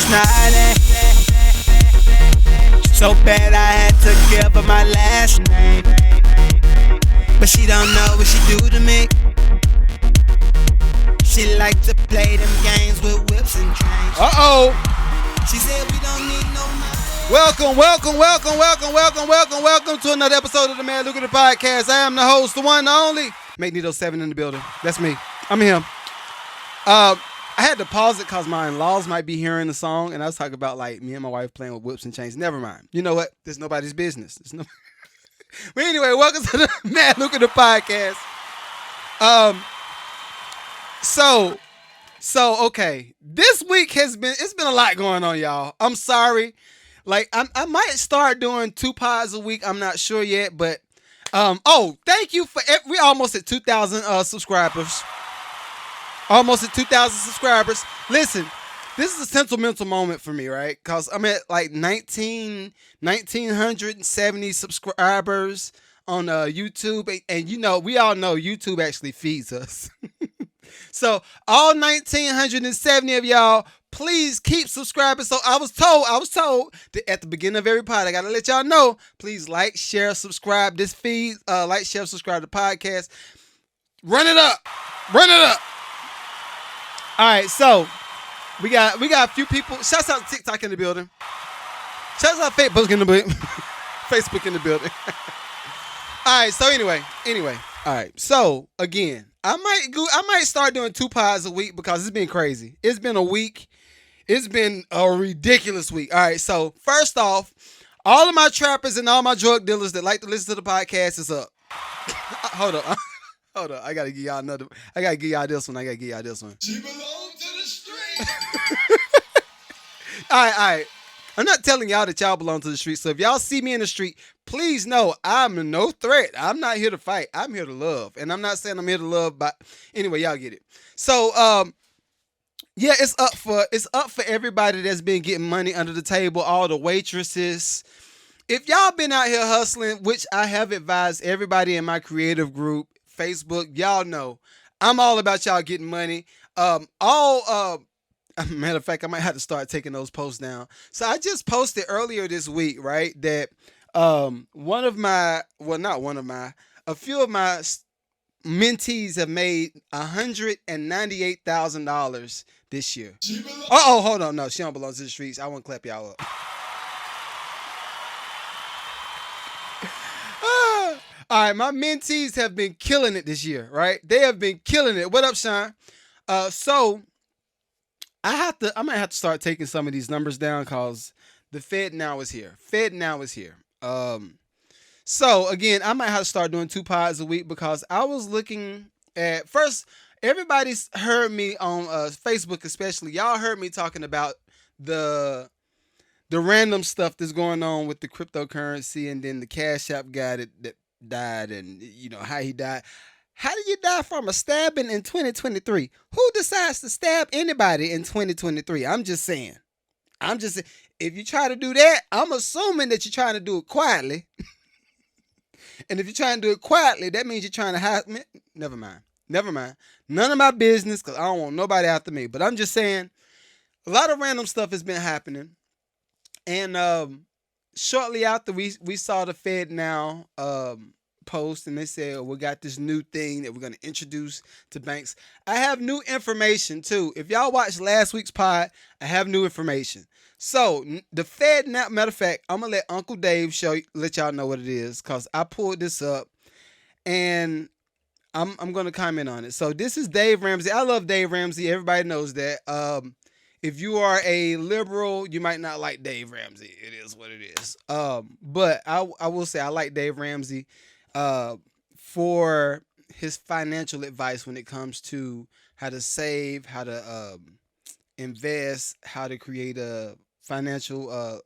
naughty. So bad I had to give her my last name. But she don't know what she do to me. She like to play them games with whips and chains. Uh-oh. She said we don't need no money. Welcome to another episode of the Man Lucrative Podcast. I am the host, the one, the only. Magneto 7 in the building. That's me. I'm him. I had to pause it because my in-laws might be hearing the song, and I was talking about like me and my wife playing with whips and chains. Never mind. You know what? There's nobody's business. But anyway, welcome to the Man Lucrative Podcast. So okay. This week it's been a lot going on, y'all. I'm sorry. Like I might start doing 2 pods a week. I'm not sure yet, but thank you for we almost at 2,000 subscribers. Almost at 2,000 subscribers. Listen, this is a sentimental moment for me, right? Because I'm at like 1,970 subscribers on YouTube. And you know, we all know YouTube actually feeds us. So all 1,970 of y'all, please keep subscribing. So I was told that at the beginning of every pod, I gotta let y'all know, please like, share, subscribe this feed, like, share, subscribe to the podcast. Run it up. All right, so we got a few people. Shouts out to TikTok in the building. Shouts out Facebook in the building. Facebook in the building. All right, so anyway. All right, so again, I might start doing 2 pods a week because it's been crazy. It's been a week. It's been a ridiculous week. All right, so first off, all of my trappers and all my drug dealers that like to listen to the podcast is up. Hold up. I gotta give y'all this one. She belongs to the street. All right. I'm not telling y'all that y'all belong to the street. So if y'all see me in the street, please know I'm no threat. I'm not here to fight. I'm here to love. And I'm not saying I'm here to love, but anyway, y'all get it. So yeah, it's up for everybody that's been getting money under the table, all the waitresses. If y'all been out here hustling, which I have advised everybody in my creative group, Facebook, y'all know I'm all about y'all getting money. Matter of fact, I might have to start taking those posts down. So I just posted earlier this week, right, that a few of my mentees have made $198,000 this year. Hold on. No, she don't belong to the streets. I want to clap y'all up. All right, my mentees have been killing it this year, right? They have been killing it. What up, Sean? So I might have to start taking some of these numbers down because the Fed now is here. So again, I might have to start doing 2 pods a week because I was looking at first. Everybody's heard me on Facebook, especially y'all heard me talking about the random stuff that's going on with the cryptocurrency, and then the Cash App guy that died, and you know how he died. How did you die from a stabbing in 2023? Who decides to stab anybody in 2023? I'm just saying. If you try to do that, I'm assuming that you're trying to do it quietly. And if you're trying to do it quietly, that means you're trying to hide me. Never mind. None of my business, because I don't want nobody after me. But I'm just saying, a lot of random stuff has been happening. And shortly after we saw the Fed now post, and they said, we got this new thing that we're going to introduce to banks. I have new information too. If y'all watched last week's pod, I have new information. So the Fed now, matter of fact, I'm gonna let Uncle Dave let y'all know what it is, because I pulled this up and I'm gonna comment on it. So this is Dave Ramsey. I love Dave Ramsey. Everybody knows that. If you are a liberal, you might not like Dave Ramsey. It is what it is. But I will say I like Dave Ramsey for his financial advice when it comes to how to save, how to invest, how to create a financial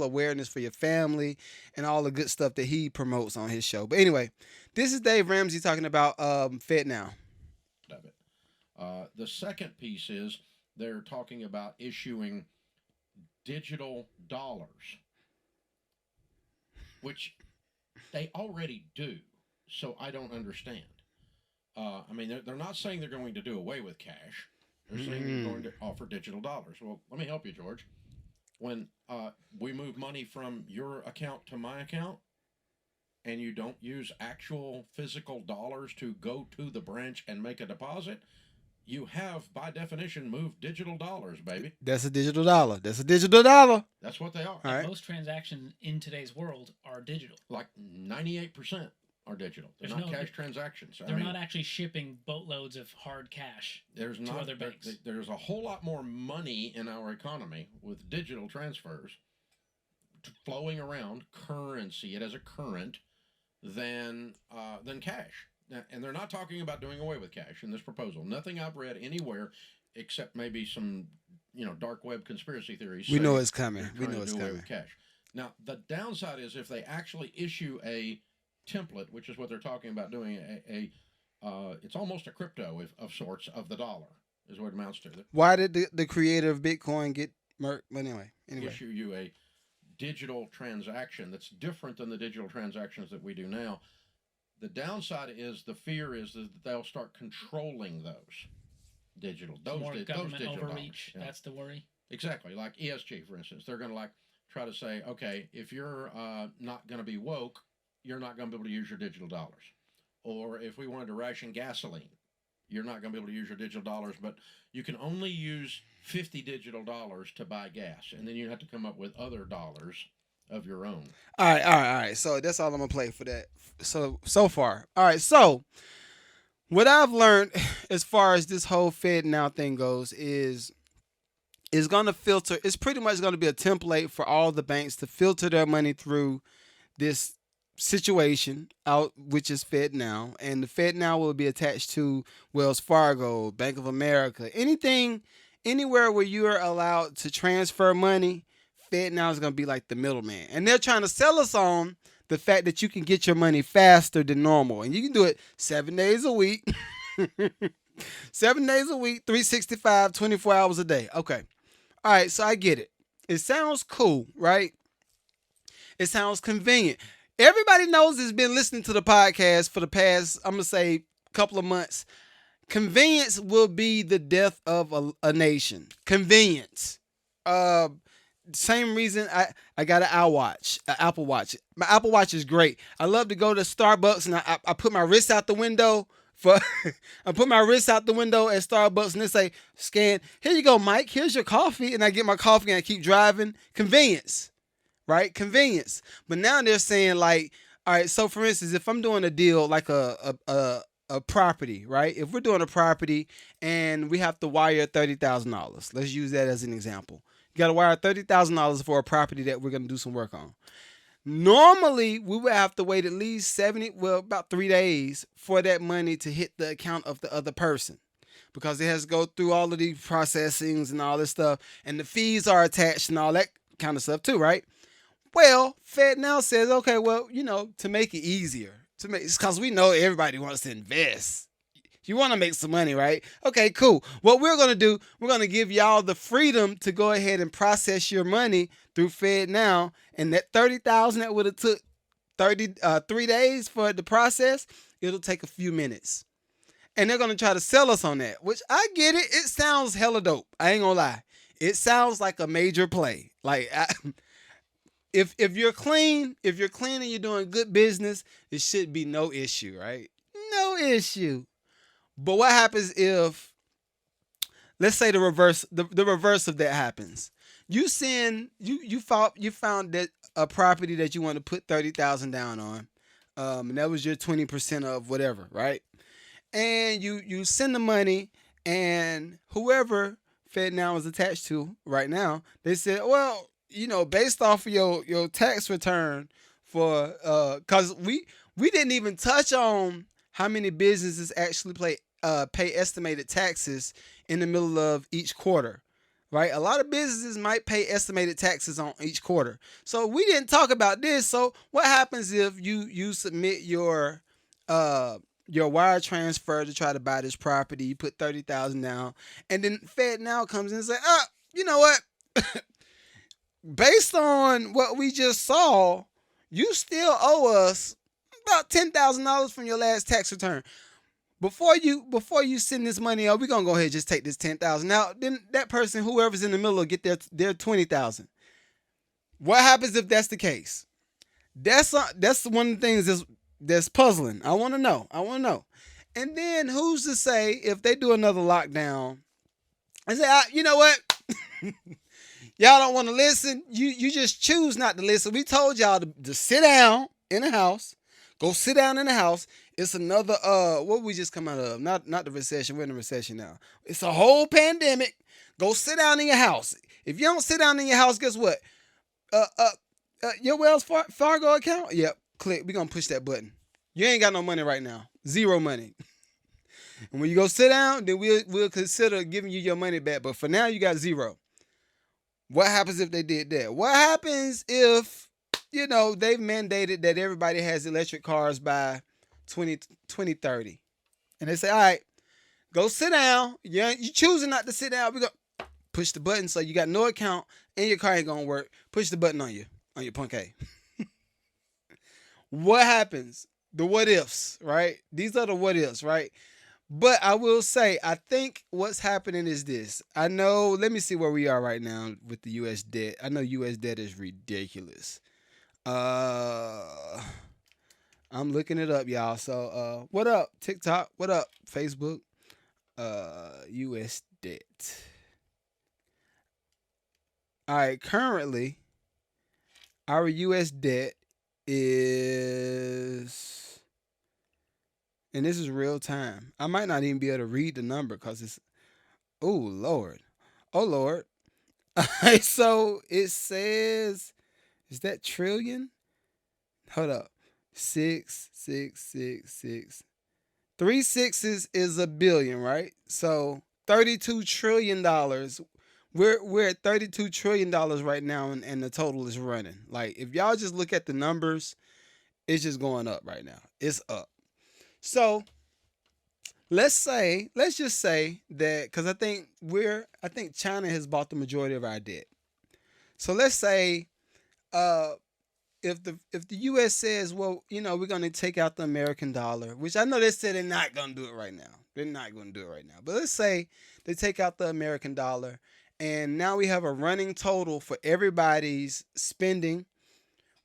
awareness for your family, and all the good stuff that he promotes on his show. But anyway, this is Dave Ramsey talking about Fed now. The second piece is they're talking about issuing digital dollars, which they already do. So I don't understand. I mean, they're not saying they're going to do away with cash. They're saying they're going to offer digital dollars. Well, let me help you, George. When we move money from your account to my account, and you don't use actual physical dollars to go to the branch and make a deposit, you have, by definition, moved digital dollars, baby. That's a digital dollar. That's a digital dollar. That's what they are. All right. Most transactions in today's world are digital. Like 98% are digital. They're not cash transactions. They're not actually shipping boatloads of hard cash to other banks. There's a whole lot more money in our economy with digital transfers flowing around, currency, it as a current, than cash. Now, and they're not talking about doing away with cash in this proposal. Nothing I've read anywhere, except maybe some, dark web conspiracy theories. We know it's coming. We know it's do away coming. with cash. Now, the downside is if they actually issue a template, which is what they're talking about doing, it's almost a crypto of sorts of the dollar, is what it amounts to. Why did the creator of Bitcoin get murked? But anyway. Issue you a digital transaction that's different than the digital transactions that we do now. The downside is the fear is that they'll start controlling those digital government digital overreach. Dollars. Yeah. That's the worry. Exactly. Like ESG, for instance, they're going to try to say, okay, if you're not going to be woke, you're not going to be able to use your digital dollars. Or if we wanted to ration gasoline, you're not going to be able to use your digital dollars, but you can only use 50 digital dollars to buy gas, and then you have to come up with other dollars of your own. All right. So that's all I'm gonna play for that. So far. All right. So what I've learned as far as this whole Fed now thing goes is gonna filter. It's pretty much gonna be a template for all the banks to filter their money through this situation out, which is Fed Now, and the Fed Now will be attached to Wells Fargo, Bank of America, anywhere where you are allowed to transfer money. Fed Now is going to be like the middleman, and they're trying to sell us on the fact that you can get your money faster than normal, and you can do it 7 days a week, 7 days a week, 365, 24 hours a day. Okay, all right, so I get it. It sounds cool, right? It sounds convenient. Everybody knows it's been listening to the podcast for the past, I'm going to say, couple of months. Convenience will be the death of a nation. Convenience. Same reason I got an Apple Watch. My Apple Watch is great. I love to go to Starbucks and I put my wrist out the window I put my wrist out the window at Starbucks and they say, scan, here you go, Mike, here's your coffee. And I get my coffee and I keep driving. Convenience. Right? Convenience. But now they're saying all right, so for instance, if I'm doing a deal like a property, right? If we're doing a property and we have to wire $30,000, let's use that as an example. You got to wire $30,000 for a property that we're going to do some work on. Normally, we would have to wait at least about 3 days for that money to hit the account of the other person, because it has to go through all of these processings and all this stuff, and the fees are attached and all that kind of stuff too, right? Well, Fed Now says, okay, well, to make it easier, because we know everybody wants to invest. You want to make some money, right? Okay, cool. What we're going to do, we're going to give y'all the freedom to go ahead and process your money through Fed Now. And that $30,000 that would have took 3 days for the process, it'll take a few minutes. And they're going to try to sell us on that, which I get it. It sounds hella dope. I ain't going to lie. It sounds like a major play. If you're clean and you're doing good business, it should be no issue, right? No issue. But what happens if, let's say the reverse of that happens? You found that a property that you want to put $30,000 down on, and that was your 20% of whatever, right? And you send the money, and whoever Fed Now is attached to right now, they said, well, based off of your tax return for, because we didn't even touch on how many businesses actually pay estimated taxes in the middle of each quarter, right? A lot of businesses might pay estimated taxes on each quarter. So we didn't talk about this. So what happens if you submit your wire transfer to try to buy this property? You put $30,000 down, and then Fed Now comes in and say, you know what? Based on what we just saw, you still owe us about $10,000 from your last tax return. before you send this money out, we're gonna go ahead and just take this 10,000. Now, then that person, whoever's in the middle, will get their 20,000. What happens if that's the case? That's one of the things that's puzzling. I want to know. And then who's to say if they do another lockdown and say, you know what? Y'all don't want to listen. You just choose not to listen. We told y'all to sit down in the house. Go sit down in the house. It's another what we just come out of. Not the recession. We're in a recession now. It's a whole pandemic. Go sit down in your house. If you don't sit down in your house, guess what? Your Wells Fargo account? Yep. Click. We're gonna push that button. You ain't got no money right now. Zero money. And when you go sit down, then we'll consider giving you your money back. But for now, you got zero. What happens if they did that? What happens if, they've mandated that everybody has electric cars by 2030? And they say, all right, go sit down. You choosing not to sit down. We go push the button so you got no account and your car ain't going to work. Push the button on your punk A. What happens? The what ifs, right? These are the what ifs, right? But I will say, I think what's happening is this. I know, let me see where we are right now with the U.S. debt. I know U.S. debt is ridiculous. I'm looking it up, y'all. So, what up, TikTok? What up, Facebook? U.S. debt. All right, currently, our U.S. debt is... And this is real time. I might not even be able to read the number because it's, oh Lord. So it says, is that trillion? Hold up. 6, 6, 6, 6. 3 sixes is a billion, right? So $32 trillion. We're at $32 trillion right now, and the total is running. Like, if y'all just look at the numbers, it's just going up right now. It's up. So let's just say that, because I think China has bought the majority of our debt. So let's say if the U.S. says, well, we're going to take out the American dollar, which I know they said they're not going to do it right now. But let's say they take out the American dollar, and now we have a running total for everybody's spending.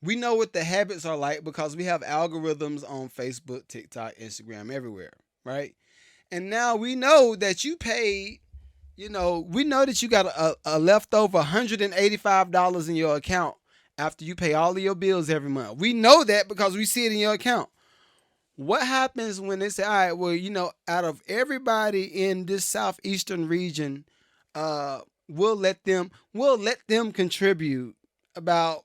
We know what the habits are like because we have algorithms on Facebook, TikTok, Instagram, everywhere, right? And now we know that you paid, we know that you got a leftover $185 in your account after you pay all of your bills every month. We know that because we see it in your account. What happens when they say, all right, well, out of everybody in this southeastern region, we'll let them contribute about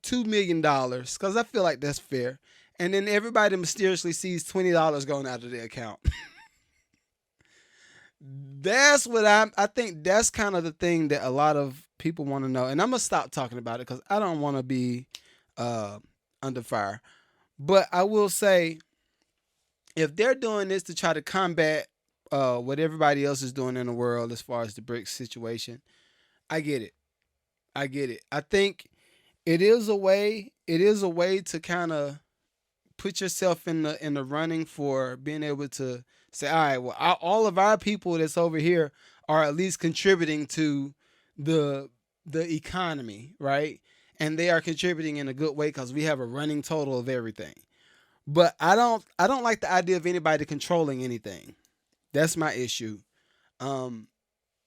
$2 million, because I feel like that's fair. And then everybody mysteriously sees $20 going out of their account. That's what I think that's kind of the thing that a lot of people want to know. And I'm going to stop talking about it because I don't want to be under fire. But I will say, if they're doing this to try to combat what everybody else is doing in the world as far as the BRICS situation, I get it. I think it is a way to kind of put yourself in the running for being able to say, all right, well, all of our people that's over here are at least contributing to the economy, right? And they are contributing in a good way because we have a running total of everything. But I don't like the idea of anybody controlling anything. That's my issue. And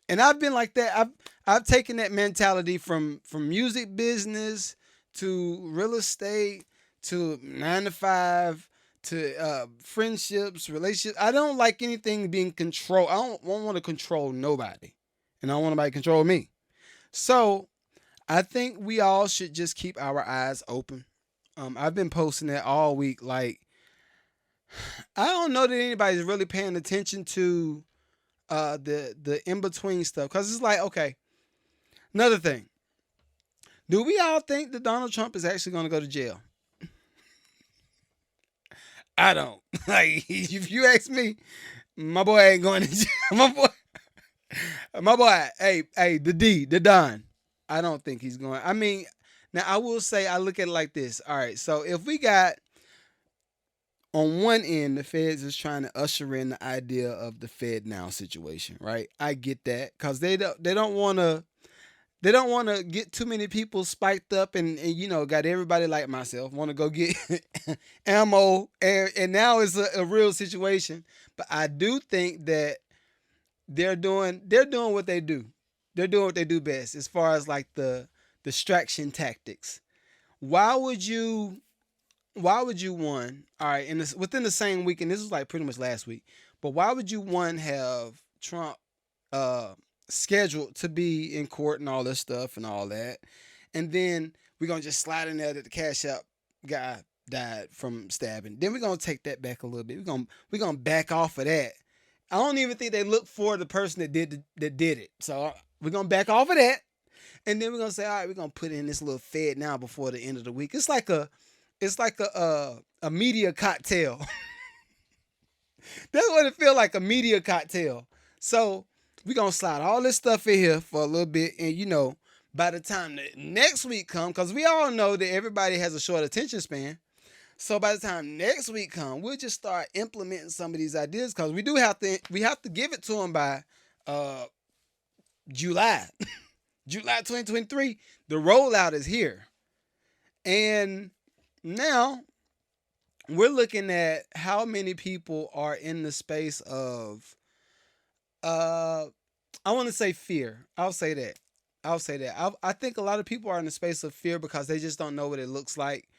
I've been like that. I've taken that mentality from music business to real estate to 9 to 5 to friendships, relationships. I don't like anything being controlled. I don't want to control nobody, and I don't want nobody to control me. So I think we all should just keep our eyes open. I've been posting that all week. Like, I don't know that anybody's really paying attention to the in-between stuff. Because it's like, okay, another thing. Do we all think that Donald Trump is actually going to go to jail? I don't. Like, if you ask me, my boy ain't going to jail. My boy, hey, the Don. I don't think he's going. I mean, now I will say, I look at it like this. All right, so if we got on one end, the feds is trying to usher in the idea of the Fed now situation, right? I get that because they don't want to get too many people spiked up and got everybody like myself want to go get ammo and now it's a real situation. But I do think that they're doing what they do. They're doing what they do best as far as like the distraction tactics. Why would you one, all right, and this within the same week, and this was like pretty much last week, but why would you one have Trump scheduled to be in court and all this stuff and all that, and then we're gonna just slide in there that the Cash App guy died from stabbing. Then we're gonna take that back a little bit. We're gonna back off of that. I don't even think they look for the person that did it. So we're gonna back off of that, and then we're gonna say, all right, we're gonna put in this little Fed now before the end of the week. It's like a media cocktail. That's what it feels like, a media cocktail. So we're going to slide all this stuff in here for a little bit. And, by the time the next week comes, because we all know that everybody has a short attention span. So by the time next week comes, we'll just start implementing some of these ideas because we have to give it to them by July. July 2023, the rollout is here. And now we're looking at how many people are in the space of I want to say fear. I'll say that. I think a lot of people are in the space of fear because they just don't know what it looks like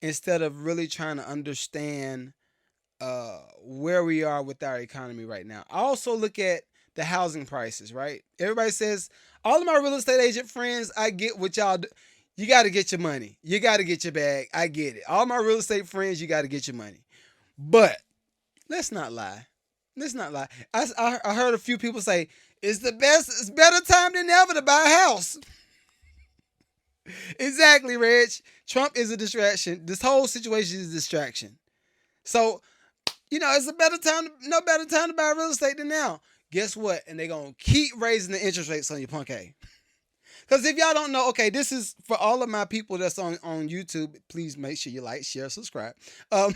instead of really trying to understand where we are with our economy right now. I also look at the housing prices, right? Everybody says, all of my real estate agent friends, I get what y'all do. You got to get your money. You got to get your bag. I get it. All my real estate friends, you got to get your money. But let's not lie. I heard a few people say, it's better time than ever to buy a house. Exactly, Reg. Trump is a distraction. This whole situation is a distraction. So, it's no better time to buy real estate than now. Guess what? And they're going to keep raising the interest rates on your punk A. Because if y'all don't know, okay, this is for all of my people that's on YouTube. Please make sure you like, share, subscribe. But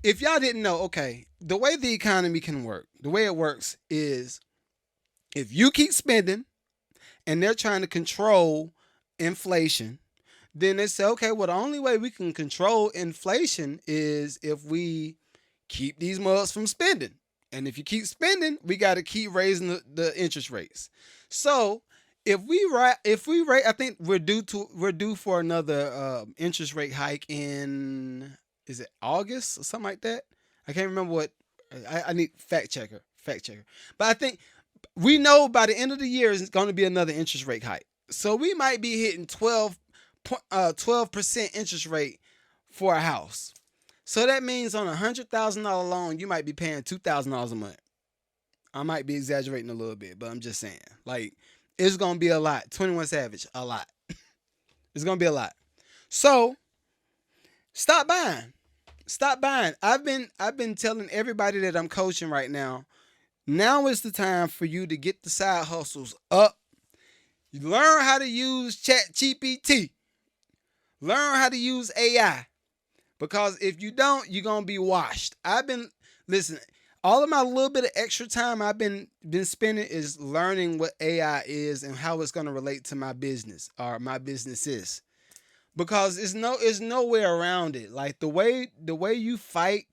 if y'all didn't know, okay, the way the economy can work, the way it works is if you keep spending and they're trying to control inflation, then they say, okay, well, the only way we can control inflation is if we keep these mugs from spending. And if you keep spending, we got to keep raising the interest rates. So if we rate, I think we're due for another interest rate hike in, is it August or something like that? I can't remember what. I need fact checker. But I think we know by the end of the year it's going to be another interest rate hike. So we might be hitting 12% interest rate for a house. So that means on a $100,000 loan, you might be paying $2,000 a month. I might be exaggerating a little bit, but I'm just saying. Like, it's going to be a lot. 21 Savage, a lot. It's going to be a lot. So, stop buying. I've been telling everybody that I'm coaching right now, now is the time for you to get the side hustles up. You learn how to use ChatGPT. Learn how to use AI. Because if you don't, you're going to be washed. Listen, all of my little bit of extra time I've been spending is learning what AI is and how it's going to relate to my business or my businesses. Because there's no way around it. Like the way you fight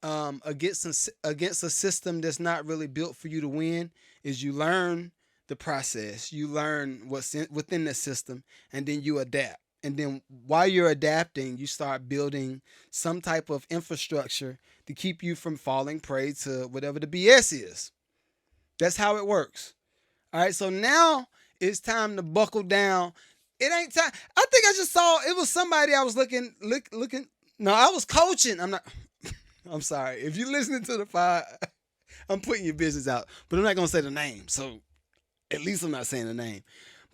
against a system that's not really built for you to win is you learn the process. You learn what's within the system, and then you adapt. And then while you're adapting, you start building some type of infrastructure to keep you from falling prey to whatever the BS is. That's how it works. All right, so now it's time to buckle down. It ain't time. I think I just saw, it was somebody I was looking. No, I was coaching. I'm sorry. If you're listening to the file, I'm putting your business out. But I'm not going to say the name. So at least I'm not saying the name.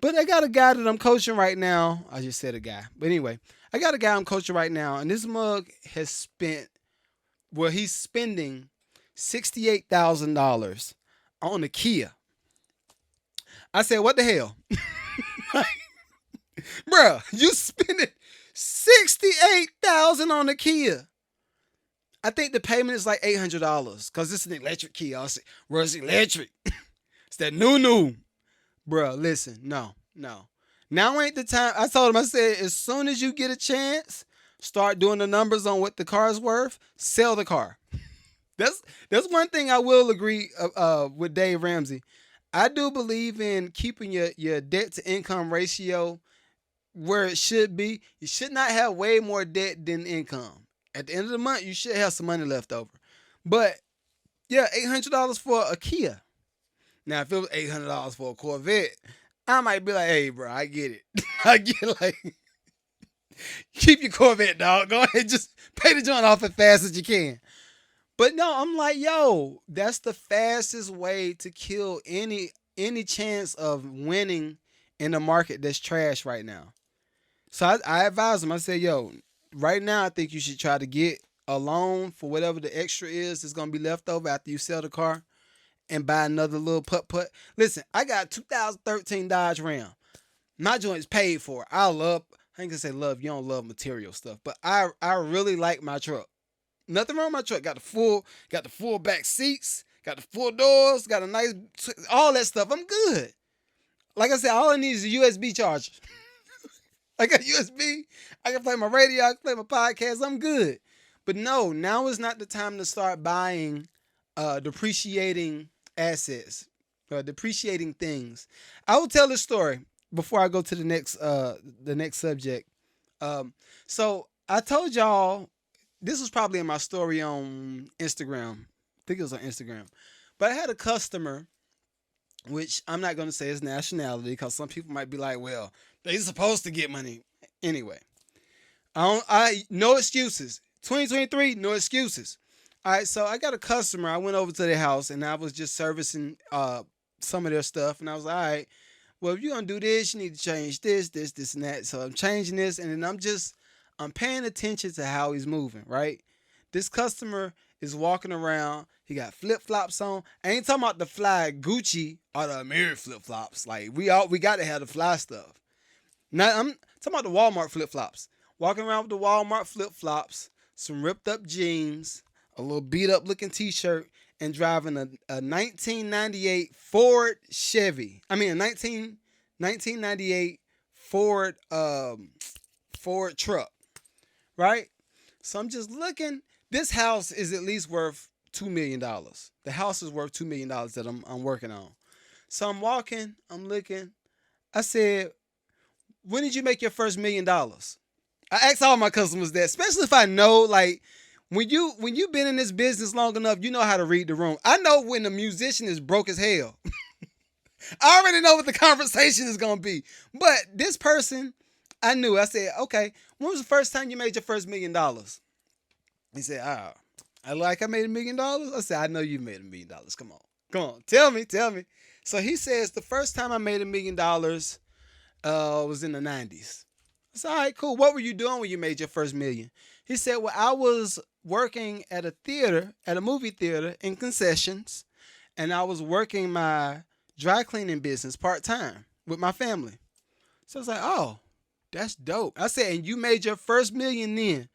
But I got a guy that I'm coaching right now. I just said a guy. But anyway, I got a guy I'm coaching right now. And this mug has he's spending $68,000 on a Kia. I said, what the hell? Bruh, you spending $68,000 on a Kia. I think the payment is like $800 because it's an electric Kia. I said, well, it's electric. It's that new. Bro, listen, no. Now ain't the time. I told him, I said, as soon as you get a chance, start doing the numbers on what the car's worth, sell the car. That's one thing I will agree with Dave Ramsey. I do believe in keeping your debt to income ratio where it should be. You should not have way more debt than income. At the end of the month, you should have some money left over. But yeah, $800 for a Kia. Now, if it was $800 for a Corvette, I might be like, hey, bro, I get it. I get like, keep your Corvette, dog. Go ahead, just pay the joint off as fast as you can. But no, I'm like, yo, that's the fastest way to kill any chance of winning in a market that's trash right now. So I advise him. I said, yo, right now I think you should try to get a loan for whatever the extra is that's going to be left over after you sell the car and buy another little putt. Listen, I got 2013 Dodge Ram. My joint is paid for. I ain't going to say love. You don't love material stuff. But I really like my truck. Nothing wrong with my truck. Got the full back seats, got the full doors, got a nice, all that stuff. I'm good. Like I said, all I need is a USB charger. I got USB. I can play my radio. I can play my podcast. I'm good. But no, now is not the time to start buying depreciating assets, depreciating things. I will tell this story before I go to the next subject. So I told y'all, this was probably in my story on Instagram. I think it was on Instagram. But I had a customer, which I'm not going to say his nationality because some people might be like, well, they're supposed to get money. Anyway, no excuses. 2023, no excuses. All right, so I got a customer. I went over to their house and I was just servicing some of their stuff. And I was like, all right, well, if you're going to do this, you need to change this, and that. So I'm changing this. And then I'm paying attention to how he's moving, right? This customer is walking around. He got flip-flops on. I ain't talking about the fly Gucci or the Amiri flip-flops. Like, we got to have the fly stuff. Now, I'm talking about the Walmart flip-flops. Walking around with the Walmart flip-flops, some ripped-up jeans, a little beat-up looking T-shirt, and driving a 1998 Ford Chevy. I mean, a 1998 Ford truck. Right? So I'm just looking. This house is at least worth $2 million. The house is worth $2 million that I'm working on. So I'm walking. I'm looking. I said, when did you make your first $1 million? I ask all my customers that, especially if I know, like, when you've been in this business long enough, you know how to read the room. I know when the musician is broke as hell. I already know what the conversation is going to be. But this person, I knew. I said, okay, when was the first time you made your first $1 million? He said, I made $1 million? I said, I know you made $1 million. Come on. Tell me. So he says, the first time I made $1 million was in the 90s. I said, all right, cool. What were you doing when you made your first $1 million? He said, well, I was working at a movie theater in concessions, and I was working my dry cleaning business part-time with my family. So I was like, oh, that's dope. I said, and you made your first $1 million then?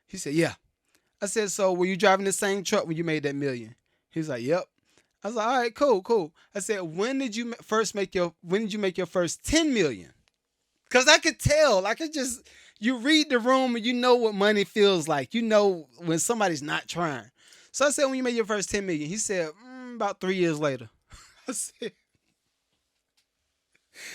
He said, yeah. I said, so were you driving the same truck when you made that $1 million? He was like, yep. I was like, all right, cool. I said, when did you make your first $10 million? Because I could tell, you read the room and you know what money feels like. You know when somebody's not trying. So I said, when you made your first $10 million? He said, about 3 years later. I said,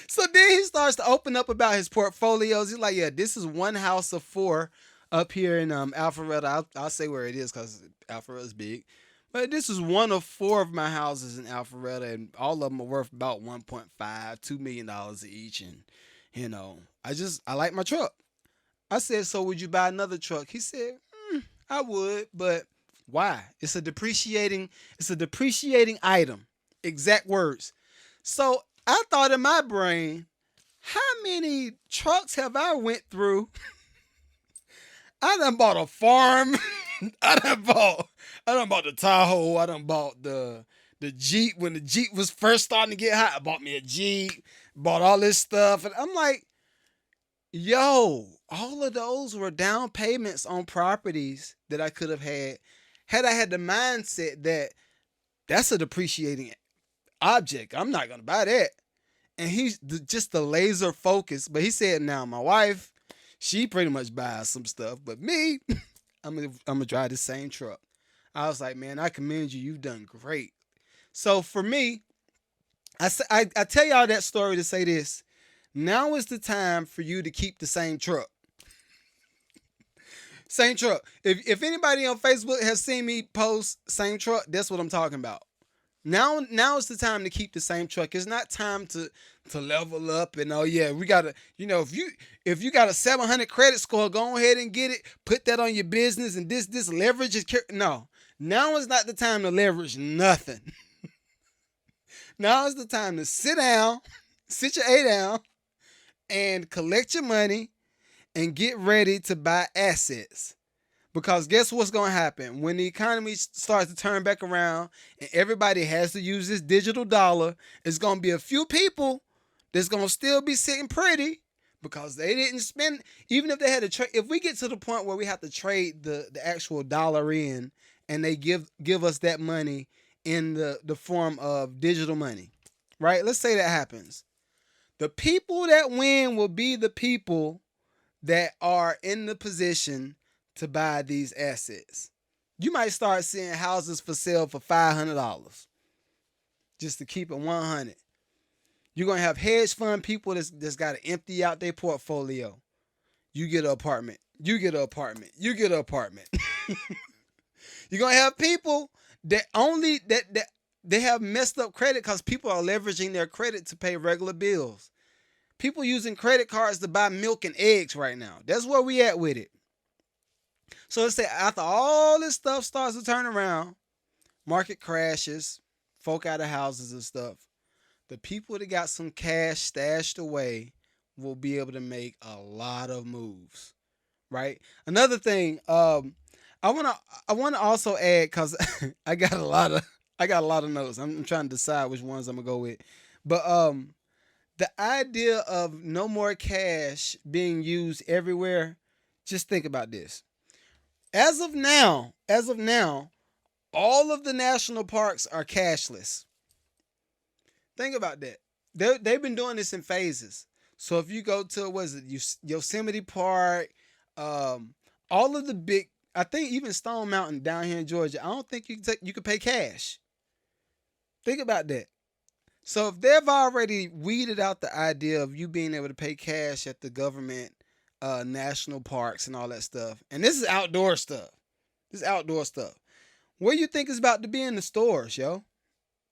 so then he starts to open up about his portfolios. He's like, yeah, this is one house of 4 up here in Alpharetta. I'll say where it is because Alpharetta's big. But this is one of 4 of my houses in Alpharetta, and all of them are worth about $1.5, $2 million each. And, you know, I like my truck. I said, so would you buy another truck? He said, I would, but why? It's a depreciating item. Exact words. So I thought in my brain, how many trucks have I went through? I done bought a farm. I done bought the Tahoe. I done bought the Jeep when the Jeep was first starting to get hot. I bought me a Jeep, bought all this stuff. And I'm like, yo, all of those were down payments on properties that I could have had I had the mindset that that's a depreciating object. I'm not gonna buy that. And he's just the laser focus. But he said, now my wife, she pretty much buys some stuff, but me, I'm gonna drive the same truck. I was like, man, I commend you. You've done great. So for me, I tell y'all that story to say this. Now is the time for you to keep the same truck. Same truck. If anybody on Facebook has seen me post same truck, that's what I'm talking about. Now is the time to keep the same truck. It's not time to level up and we gotta, if you got a 700 credit score, go ahead and get it. Put that on your business and this leverage is no. Now is not the time to leverage nothing. Now is the time to sit down, sit your A down, and collect your money and get ready to buy assets. Because guess what's going to happen? When the economy starts to turn back around and everybody has to use this digital dollar, it's going to be a few people that's going to still be sitting pretty because they didn't spend, even if they had to trade. If we get to the point where we have to trade the actual dollar in and they give us that money in the form of digital money, right? Let's say that happens. The people that win will be the people that are in the position to buy these assets. You might start seeing houses for sale for $500 just to keep it 100. You're going to have hedge fund people that's got to empty out their portfolio. You get an apartment. You get an apartment. You get an apartment. You're going to have people that they have messed up credit because people are leveraging their credit to pay regular bills. People using credit cards to buy milk and eggs right now. That's where we at with it. So let's say after all this stuff starts to turn around, market crashes, folk out of houses and stuff, the people that got some cash stashed away will be able to make a lot of moves, right? Another thing, I want to also add, because I got a lot of notes. I'm trying to decide which ones I'm gonna go with, but the idea of no more cash being used everywhere. Just think about this. As of now, all of the national parks are cashless. Think about that. They've been doing this in phases. So if you go to, Yosemite Park, all of the big, I think even Stone Mountain down here in Georgia, I don't think you could pay cash. Think about that. So if they've already weeded out the idea of you being able to pay cash at the government national parks and all that stuff. And this is outdoor stuff. What do you think is about to be in the stores, yo?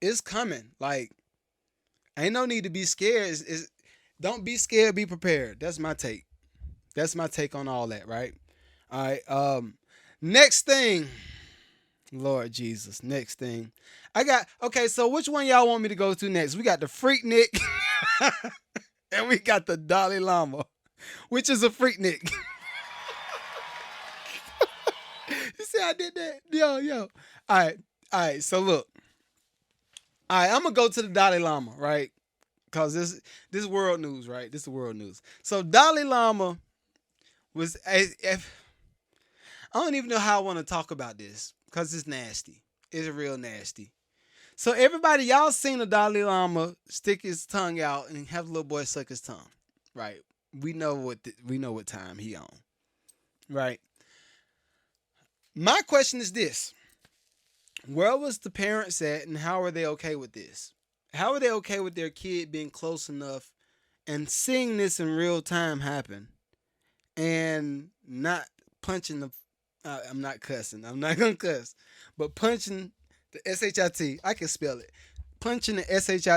It's coming. Like, ain't no need to be scared. Don't be scared, be prepared. That's my take. That's my take on all that, right? All right. Next thing. Lord Jesus. Next thing. So which one y'all want me to go to next? We got the Freaknik and we got the Dalai Lama. Which is a Freaknik. You see I did that? Yo. All right. So look. All right, I'm going to go to the Dalai Lama, right? Because this world news, right? This is world news. So Dalai Lama was... I don't even know how I want to talk about this because it's nasty. It's real nasty. So everybody, y'all seen the Dalai Lama stick his tongue out and have the little boy suck his tongue, right? We know what time he on, right? My question is this: where was the parents at, and how are they okay with this? How are they okay with their kid being close enough and seeing this in real time happen, and not punching the? I'm not cussing. I'm not gonna cuss, but punching the shit. I can spell it. Punching the shit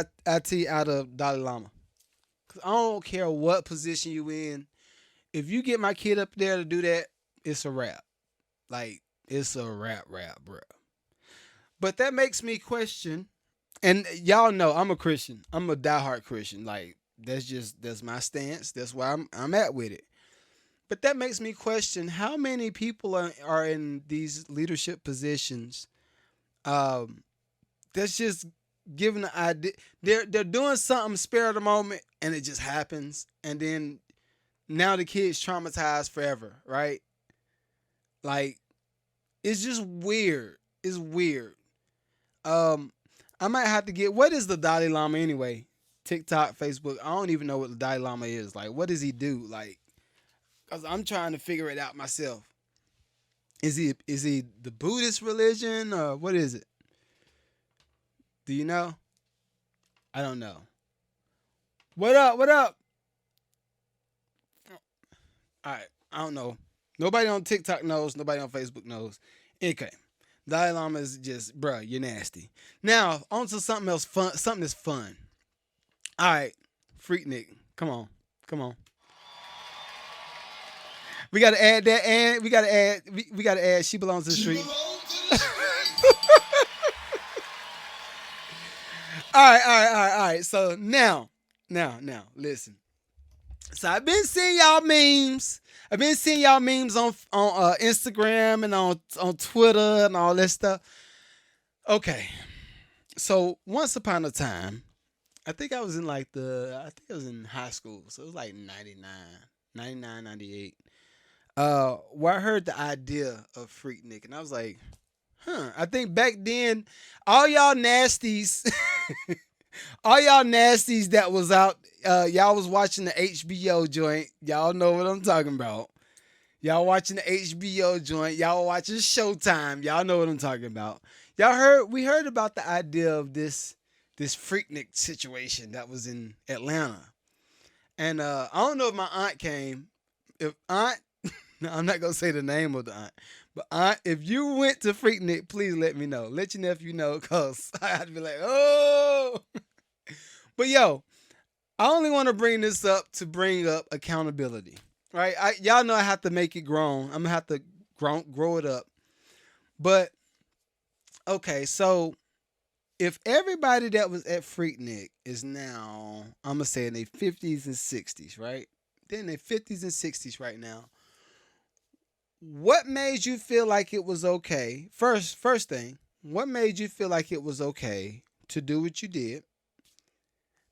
out of Dalai Lama. I don't care what position you in. If you get my kid up there to do that, it's a wrap. Like, it's a wrap, bro. But that makes me question, and y'all know I'm a Christian. I'm a diehard Christian. Like, that's my stance. That's why I'm at with it. But that makes me question how many people are in these leadership positions that's just giving the idea. They're doing something spare of the moment, and it just happens. And then now the kid's traumatized forever, right? Like, it's just weird. It's weird. I might have to get, what is the Dalai Lama anyway? TikTok, Facebook. I don't even know what the Dalai Lama is. Like, what does he do? Like, cause I'm trying to figure it out myself. Is he the Buddhist religion or what is it? Do you know? I don't know. What up? What up? All right, I don't know. Nobody on TikTok knows. Nobody on Facebook knows. Okay, Dalai Lama is just, bruh, you're nasty. Now, on to something else fun. Something that's fun. All right, Freaknik, come on, come on. We gotta add that, and we gotta add. She belongs to the street. All right. So now, listen. So I've been seeing y'all memes. I've been seeing y'all memes on Instagram and on Twitter and all that stuff. Okay. So once upon a time, I think I was in in high school. So it was like 99, 98. Where I heard the idea of Freaknik, and I was like, I think back then, all y'all nasties, that was out, y'all was watching the HBO joint. Y'all know what I'm talking about. Y'all watching the HBO joint. Y'all watching Showtime. Y'all know what I'm talking about. We heard about the idea of this Freaknik situation that was in Atlanta. And I don't know if my aunt came. If aunt, no, I'm not gonna say the name of the aunt. But aunt, if you went to Freaknik, please let me know. Let your nephew know, cause I had to be like, oh. But yo, I only want to bring this up to bring up accountability, right? Y'all know I have to make it grown. I'm gonna have to grow it up. But okay, so if everybody that was at Freaknik is now, I'm gonna say in their 50s and 60s, right? They're in their 50s and 60s right now. What made you feel like it was okay? First thing, what made you feel like it was okay to do what you did?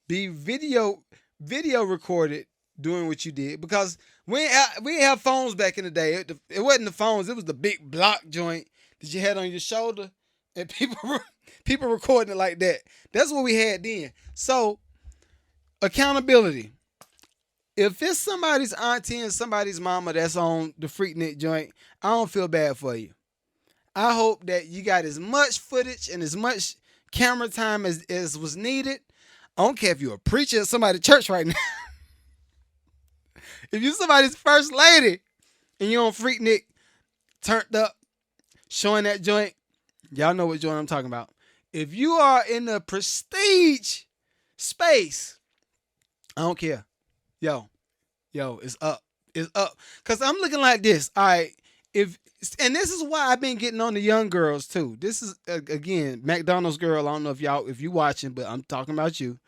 Be video recorded doing what you did, because we didn't have phones back in the day. It wasn't the phones. It was the big block joint that you had on your shoulder, and people recording it like that. That's what we had then. So accountability. If it's somebody's auntie and somebody's mama that's on the Freaknik joint, I don't feel bad for you. I hope that you got as much footage and as much camera time as was needed. I don't care if you're a preacher at somebody's church right now. If you're somebody's first lady and you're on Freaknik, turned up, showing that joint, y'all know what joint I'm talking about. If you are in the prestige space, I don't care. Yo, it's up. It's up. Because I'm looking like this. All right. And this is why I've been getting on the young girls too. This is, again, McDonald's girl. I don't know if you watching, but I'm talking about you.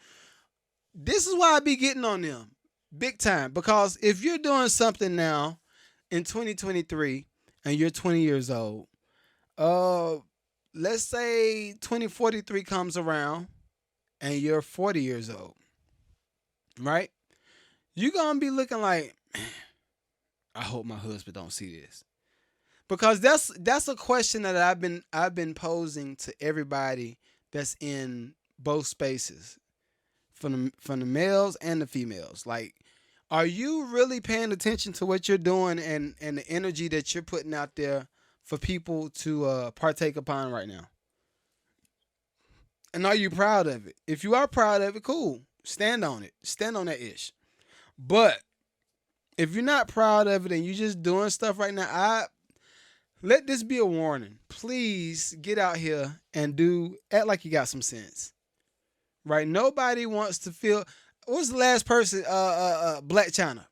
This is why I be getting on them big time. Because if you're doing something now in 2023 and you're 20 years old, let's say 2043 comes around and you're 40 years old, right? You're going to be looking like, I hope my husband don't see this. Because that's a question that I've been posing to everybody that's in both spaces, from the males and the females. Like, are you really paying attention to what you're doing and the energy that you're putting out there for people to partake upon right now? And are you proud of it? If you are proud of it, cool. Stand on it. Stand on that ish. But if you're not proud of it and you're just doing stuff right now, let this be a warning. Please get out here and act like you got some sense. Right? Nobody wants to feel. What's the last person? Blac Chyna.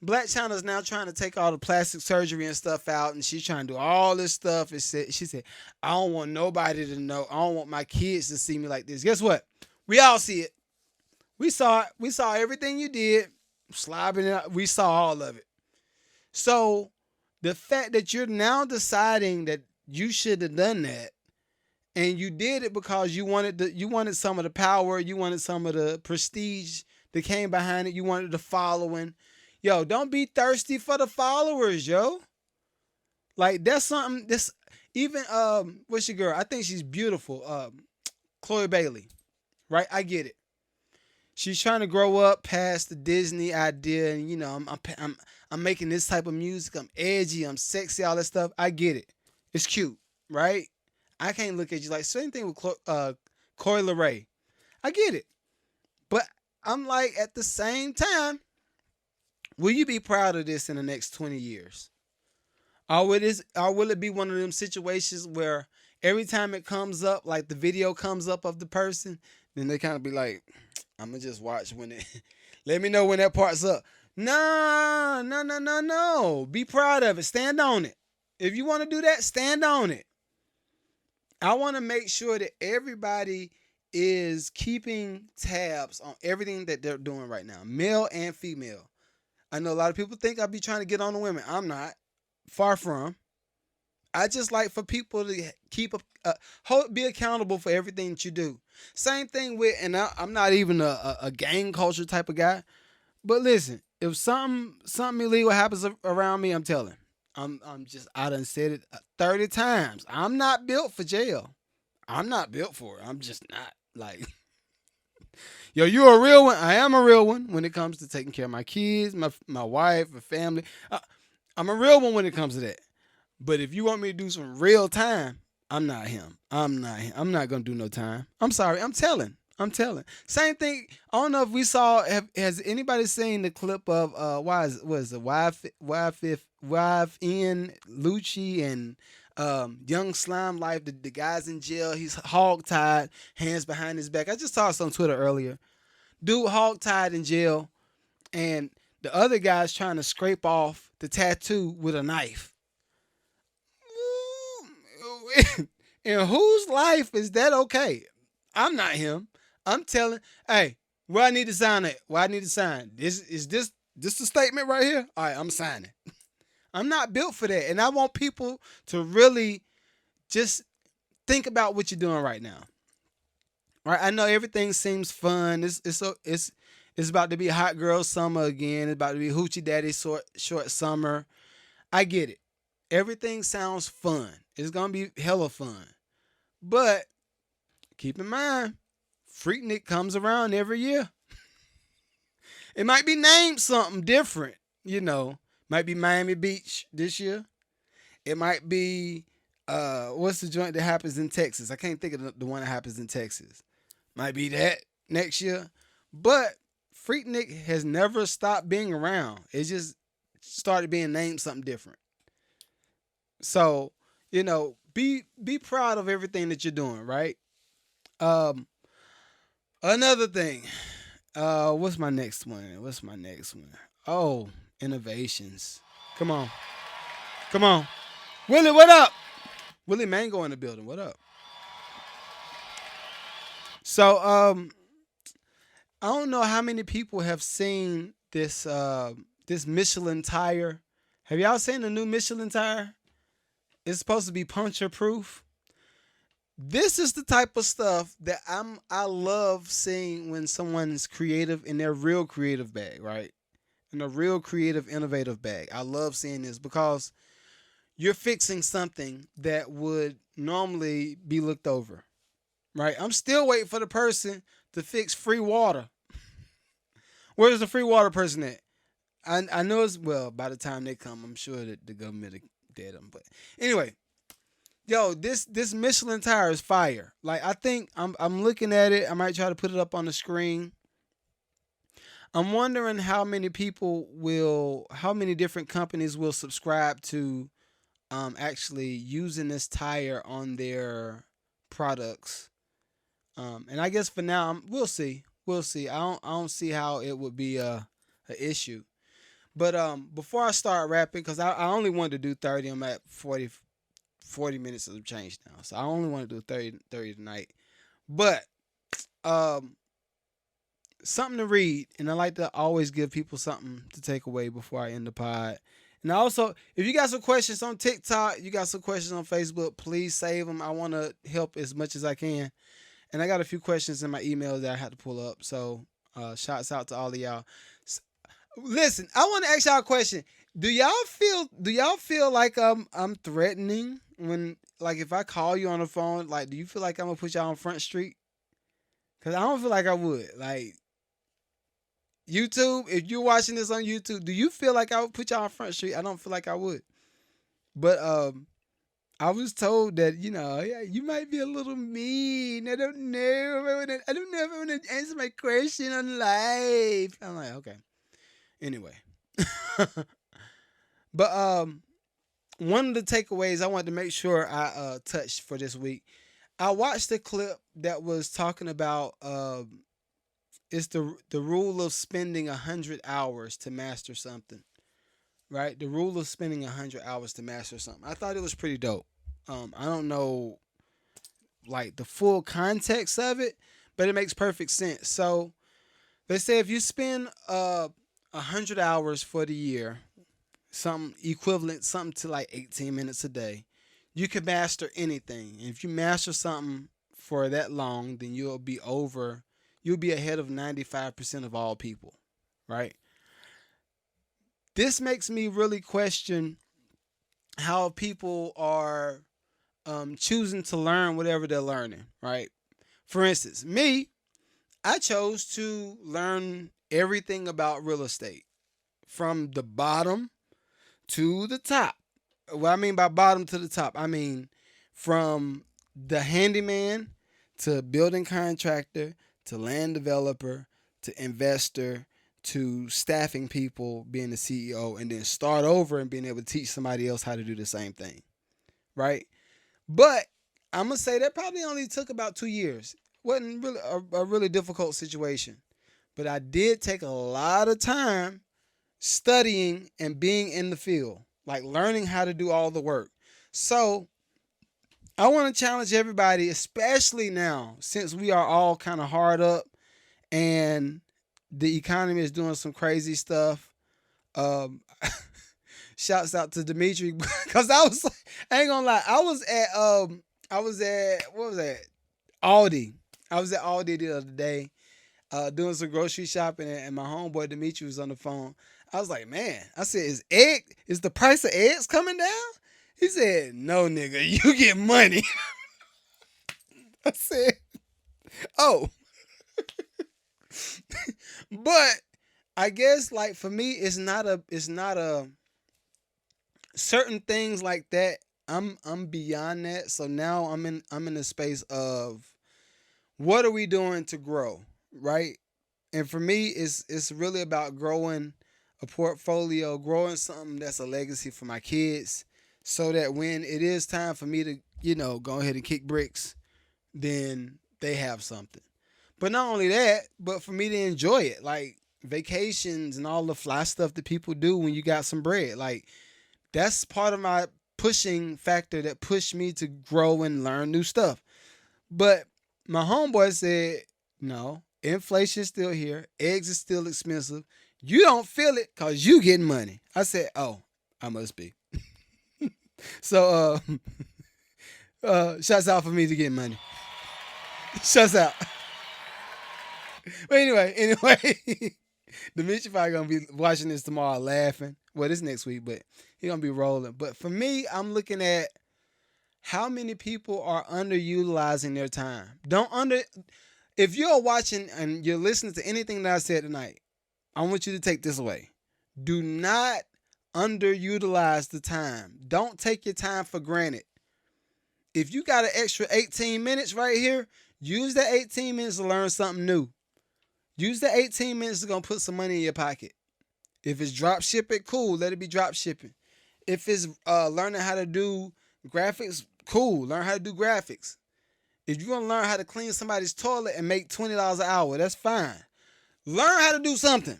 Blac Chyna is now trying to take all the plastic surgery and stuff out, and she's trying to do all this stuff. She said, I don't want nobody to know. I don't want my kids to see me like this. Guess what? We all see it. We saw it. We saw everything you did. Slobbing it out. We saw all of it. So the fact that you're now deciding that you should have done that, and you did it because you wanted some of the power, you wanted some of the prestige that came behind it. You wanted the following. Yo, don't be thirsty for the followers, yo. Like that's something. This even what's your girl? I think she's beautiful. Chloe Bailey, right? I get it. She's trying to grow up past the Disney idea, and I'm making this type of music. I'm edgy. I'm sexy. All that stuff. I get it. It's cute, right? I can't look at you like same thing with Coi Leray. I get it, but I'm like at the same time, will you be proud of this in the next 20 years? Or will it be one of them situations where every time it comes up, like the video comes up of the person, then they kind of be like, I'm going to just watch when it, let me know when that part's up. No. Be proud of it. Stand on it. If you want to do that, stand on it. I want to make sure that everybody is keeping tabs on everything that they're doing right now, male and female. I know a lot of people think I'll be trying to get on the women. I'm not. Far from. I just like for people to be accountable for everything that you do. Same thing with, and I'm not even a gang culture type of guy, but listen, if something illegal happens around me, I'm telling. I done said it 30 times. I'm not built for jail. I'm not built for it. I'm just not. Like, yo, you a real one. I am a real one when it comes to taking care of my kids, my wife, my family. I'm a real one when it comes to that. But if you want me to do some real time, I'm not him. I'm not going to do no time. I'm sorry. I'm telling. Same thing. I don't know if we saw, has anybody seen the clip of, YFN, Lucci, and Young Slime Life, the guy's in jail. He's hog-tied, hands behind his back. I just saw this on Twitter earlier. Dude hog-tied in jail, and the other guy's trying to scrape off the tattoo with a knife. In whose life is that okay? I'm not him. I'm telling, hey, where I need to sign it? Where I need to sign? This the statement right here? All right, I'm signing. I'm not built for that. And I want people to really just think about what you're doing right now. All right, I know everything seems fun. It's about to be hot girl summer again. It's about to be hoochie daddy short summer. I get it. Everything sounds fun. It's going to be hella fun. But keep in mind, Freaknik comes around every year. It might be named something different, Might be Miami Beach this year. It might be, what's the joint that happens in Texas? I can't think of the one that happens in Texas. Might be that next year. But Freaknik has never stopped being around. It just started being named something different. So, be proud of everything that you're doing, right? Another thing. What's my next one? Oh, innovations. Come on. Willie, what up? Willie Mango in the building. What up? So, I don't know how many people have seen this Michelin tire. Have y'all seen the new Michelin tire? It's supposed to be puncture proof. This is the type of stuff that I love seeing when someone's creative in their real creative bag, right? In a real creative, innovative bag. I love seeing this because you're fixing something that would normally be looked over, right? I'm still waiting for the person to fix free water. Where's the free water person at? I know by the time they come, I'm sure that the government will dead them. But anyway, yo, this Michelin tire is fire. Like, I think I'm looking at it. I might try to put it up on the screen. I'm wondering how many different companies will subscribe to actually using this tire on their products. And I guess for now, we'll see. I don't see how it would be a issue. But before I start rapping, because I only wanted to do 30, I'm at 40 minutes of change now. So I only want to do 30 tonight. But something to read, and I like to always give people something to take away before I end the pod. And also, if you got some questions on TikTok, you got some questions on Facebook, please save them. I want to help as much as I can. And I got a few questions in my email that I had to pull up. So Shouts out to all of y'all. Listen, I want to ask y'all a question. Do y'all feel like I'm threatening when, like, if I call you on the phone, like, do you feel like I'm gonna put y'all on Front Street? Cause I don't feel like I would. Like, YouTube, if you're watching this on YouTube, do you feel like I would put y'all on Front Street? I don't feel like I would. But I was told that, yeah, you might be a little mean. I don't know. I don't know if I want to answer my question on live. I'm like, okay. Anyway. But one of the takeaways I wanted to make sure I touched for this week. I watched a clip that was talking about it's the rule of spending 100 hours to master something. Right? The rule of spending 100 hours to master something. I thought it was pretty dope. I don't know, like, the full context of it, but it makes perfect sense. So they say if you spend 100 hours for the year, something equivalent, something to like 18 minutes a day, you can master anything. And if you master something for that long, then you'll be ahead of 95% of all people, right? This makes me really question how people are choosing to learn whatever they're learning, right? For instance, me, I chose to learn everything about real estate from the bottom to the top. What I mean by bottom to the top, I mean from the handyman to building contractor to land developer to investor to staffing people, being the CEO, and then start over and being able to teach somebody else how to do the same thing, right? But I'm going to say that probably only took about 2 years. Wasn't really a really difficult situation. But I did take a lot of time studying and being in the field, like learning how to do all the work. So I want to challenge everybody, especially now, since we are all kind of hard up and the economy is doing some crazy stuff. Shouts out to Dimitri, because I ain't gonna lie, I was at what was that? Aldi. I was at Aldi the other day, doing some grocery shopping, and my homeboy Dimitri was on the phone. I was like, man, I said, is the price of eggs coming down? He said, no, nigga, you get money. I said, oh. But I guess, like, for me, it's not a certain things like that. I'm beyond that. So now I'm in the space of what are we doing to grow, right? And for me, it's really about growing a portfolio, growing something that's a legacy for my kids, so that when it is time for me to, go ahead and kick bricks, then they have something. But not only that, but for me to enjoy it, like vacations and all the fly stuff that people do when you got some bread. Like, that's part of my pushing factor that pushed me to grow and learn new stuff. But my homeboy said, no, inflation's still here. Eggs is still expensive. You don't feel it because you getting money. I said, oh, I must be. So, shouts out for me to get money. Shouts out. But anyway, Dimitri probably gonna be watching this tomorrow laughing. Well, this next week, but he gonna be rolling. But for me, I'm looking at how many people are underutilizing their time. If you're watching and you're listening to anything that I said tonight, I want you to take this away. Do not underutilize the time. Don't take your time for granted. If you got an extra 18 minutes right here, use that 18 minutes to learn something new. Use the 18 minutes to go put some money in your pocket. If it's drop shipping, cool. Let it be drop shipping. If it's learning how to do graphics, cool. Learn how to do graphics. If you want to learn how to clean somebody's toilet and make $20 an hour, that's fine. Learn how to do something.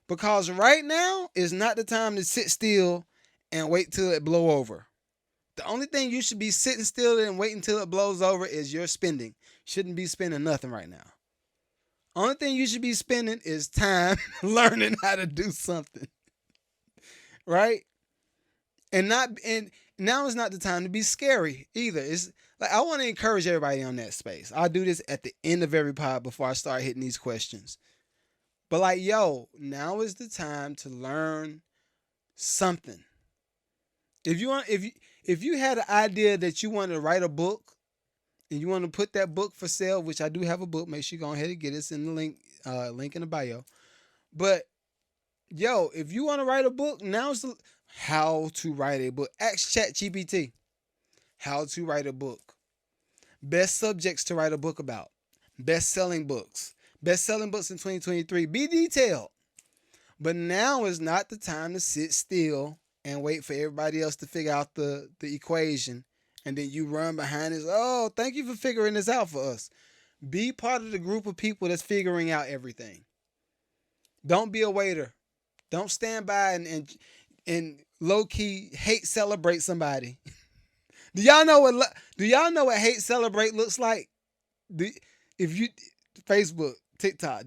Because right now is not the time to sit still and wait till it blow over. The only thing you should be sitting still and waiting until it blows over is your spending. Shouldn't be spending nothing right now. Only thing you should be spending is time learning how to do something. Right? And now is not the time to be scary either. It's like, I want to encourage everybody on that space. I'll do this at the end of every pod before I start hitting these questions. But like, yo, now is the time to learn something. If you had an idea that you want to write a book and you want to put that book for sale, which I do have a book, make sure you go ahead and get it. It's in the link in the bio. But yo, if you want to write a book, now's the how to write a book. Ask ChatGPT how to write a book. Best subjects to write a book about. Best-selling books. Best-selling books in 2023. Be detailed. But now is not the time to sit still and wait for everybody else to figure out the equation. And then you run behind this. Oh, thank you for figuring this out for us. Be part of the group of people that's figuring out everything. Don't be a waiter. Don't stand by and low-key hate celebrate somebody. Do y'all know what hate celebrate looks like? If you Facebook, TikTok,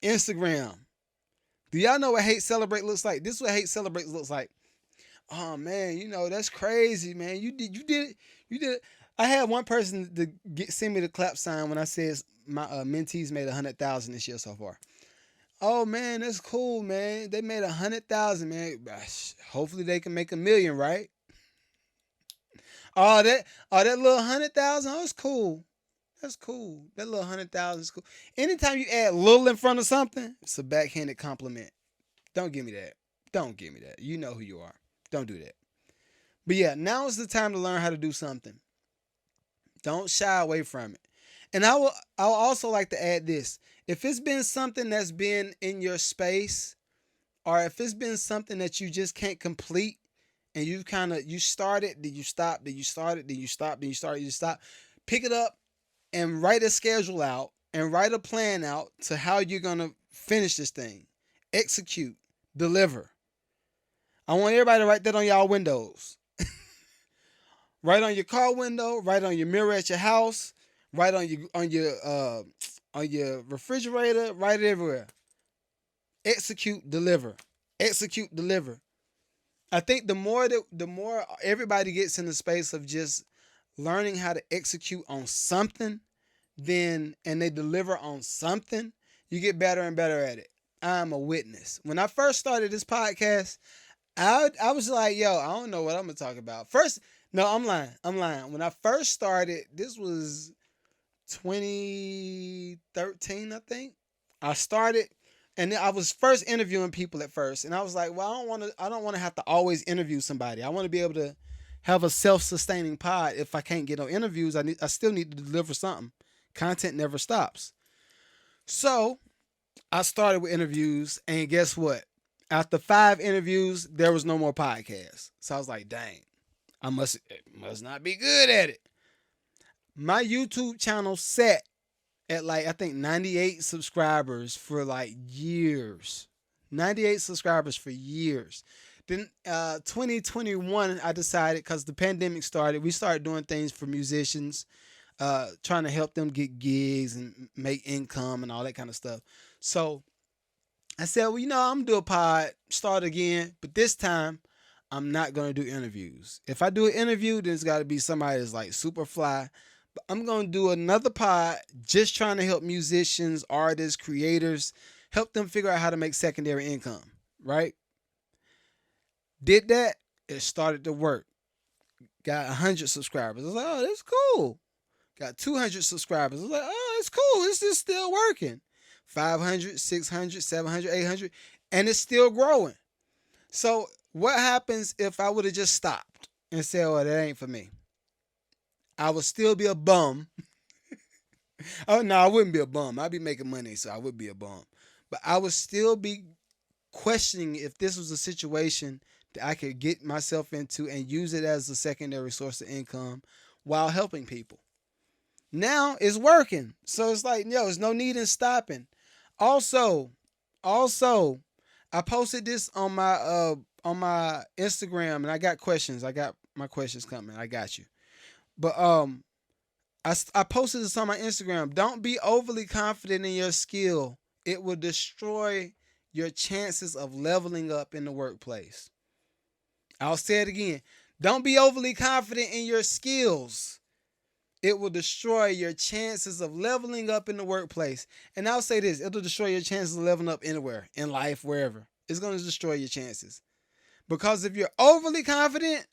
Instagram. Do y'all know what hate celebrate looks like? This is what hate celebrate looks like. Oh man, that's crazy, man. You did it. I had one person to send me the clap sign when I said my mentees made 100,000 this year so far. Oh man, that's cool, man. They made 100,000, man. Hopefully they can make 1 million, right? Oh, that little 100,000. Oh, it's cool. That's cool. That little 100,000 is cool. Anytime you add little in front of something, it's a backhanded compliment. Don't give me that. Don't give me that. You know who you are. Don't do that. But yeah, now is the time to learn how to do something. Don't shy away from it. And I'll also like to add this. If it's been something that's been in your space, or if it's been something that you just can't complete, and you started, then you stop, then you started, then you stop, then you started, you stop, pick it up and write a schedule out and write a plan out to how you're going to finish this thing. Execute, deliver. I want everybody to write that on y'all windows. Write on your car window, write on your mirror at your house, write on your refrigerator, write it everywhere. Execute, deliver. Execute, deliver. I think the more everybody gets in the space of just learning how to execute on something, and they deliver on something, you get better and better at it. I'm a witness. When I first started this podcast, I was like, yo, I don't know what I'm gonna talk about. I'm lying. When I first started, this was 2013, I think. I started, and I was first interviewing people at first, and I was like, well, I don't want to have to always interview somebody. I want to be able to have a self-sustaining pod. If I can't get no interviews, I still need to deliver something. Content never stops. So I started with interviews, and guess what? After 5 interviews, there was no more podcasts. So I was like, dang, I must not be good at it. My YouTube channel sat at I think 98 subscribers for years. 98 subscribers for years. Then 2021, I decided, because the pandemic started, we started doing things for musicians, trying to help them get gigs and make income and all that kind of stuff. So I said, well, I'm going to do a pod, start again, but this time I'm not going to do interviews. If I do an interview, then it's got to be somebody that's super fly. But I'm going to do another pod just trying to help musicians, artists, creators, help them figure out how to make secondary income, right? Did that, it started to work. Got 100 subscribers. I was like, oh, that's cool. Got 200 subscribers. I was like, oh, it's cool. This is still working. 500, 600, 700, 800, and it's still growing. So what happens if I would have just stopped and said, oh, that ain't for me? I would still be a bum. Oh, no, I wouldn't be a bum. I'd be making money, so I would be a bum. But I would still be questioning if this was a situation that I could get myself into and use it as a secondary source of income while helping people. Now it's working. So it's like, there's no need in stopping. Also, I posted this on my Instagram, and I got questions. I got my questions coming. I got you. But I posted this on my Instagram. Don't be overly confident in your skill. It will destroy your chances of leveling up in the workplace. I'll say it again. Don't be overly confident in your skills. it will destroy your chances of leveling up in the workplace. And I'll say this, it'll destroy your chances of leveling up anywhere, in life, wherever. It's going to destroy your chances. Because if you're overly confident,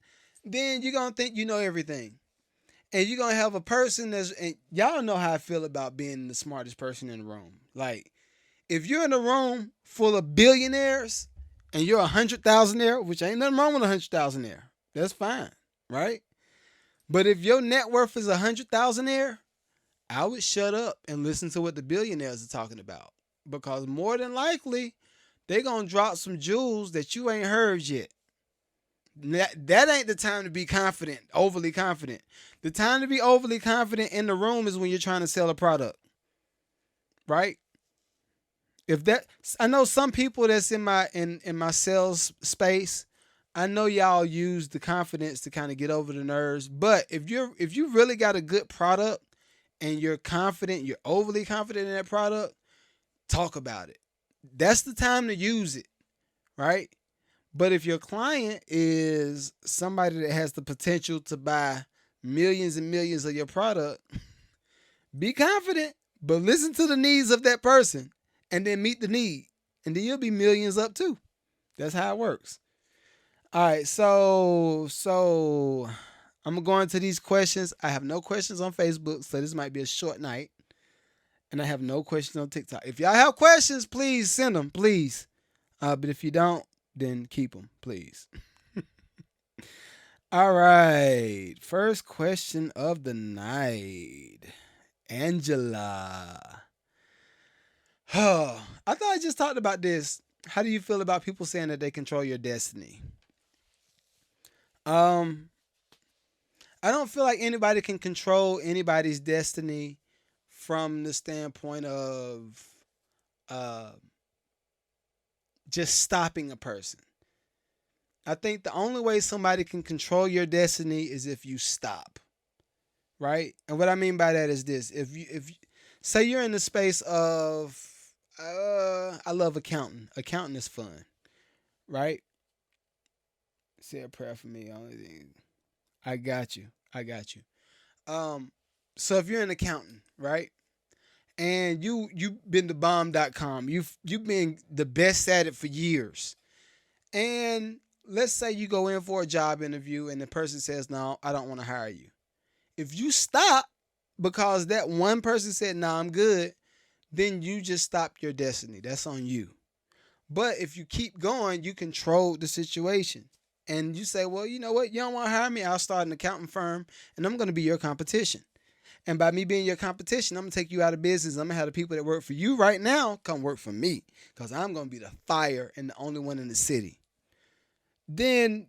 then you're going to think you know everything. And you're going to have a person and y'all know how I feel about being the smartest person in the room. Like, if you're in a room full of billionaires and you're a 100,000aire, which ain't nothing wrong with a 100,000aire. That's fine, right? But if your net worth is 100,000aire, I would shut up and listen to what the billionaires are talking about. Because more than likely, they're going to drop some jewels that you ain't heard yet. That ain't the time to be confident, overly confident. The time to be overly confident in the room is when you're trying to sell a product. Right? I know some people that's in my sales space, I know y'all use the confidence to kind of get over the nerves. But if you really got a good product and you're confident, you're overly confident in that product, talk about it. That's the time to use it, right? But if your client is somebody that has the potential to buy millions and millions of your product, be confident, but listen to the needs of that person and then meet the need. And then you'll be millions up too. That's how it works. All right, so I'm going to go into these questions. I have no questions on Facebook, so this might be a short night. And I have no questions on TikTok. If y'all have questions, please send them, please. But if you don't, then keep them, please. All right. First question of the night. Angela. I thought I just talked about this. How do you feel about people saying that they control your destiny? I don't feel like anybody can control anybody's destiny from the standpoint of just stopping a person. I think the only way somebody can control your destiny is if you stop, right? And what I mean by that is this: if you say you're in the space of, I love accounting. Accounting is fun, right? Say a prayer for me. I got you. So if you're an accountant, right? And you've been to bomb.com. You've been the best at it for years. And let's say you go in for a job interview and the person says, "No, I don't want to hire you." If you stop because that one person said, "No, I'm good," then you just stop your destiny. That's on you. But if you keep going, you control the situation. And you say, "Well, you know what? You don't want to hire me. I'll start an accounting firm and I'm going to be your competition. And by me being your competition, I'm going to take you out of business. I'm going to have the people that work for you right now come work for me because I'm going to be the fire and the only one in the city." Then,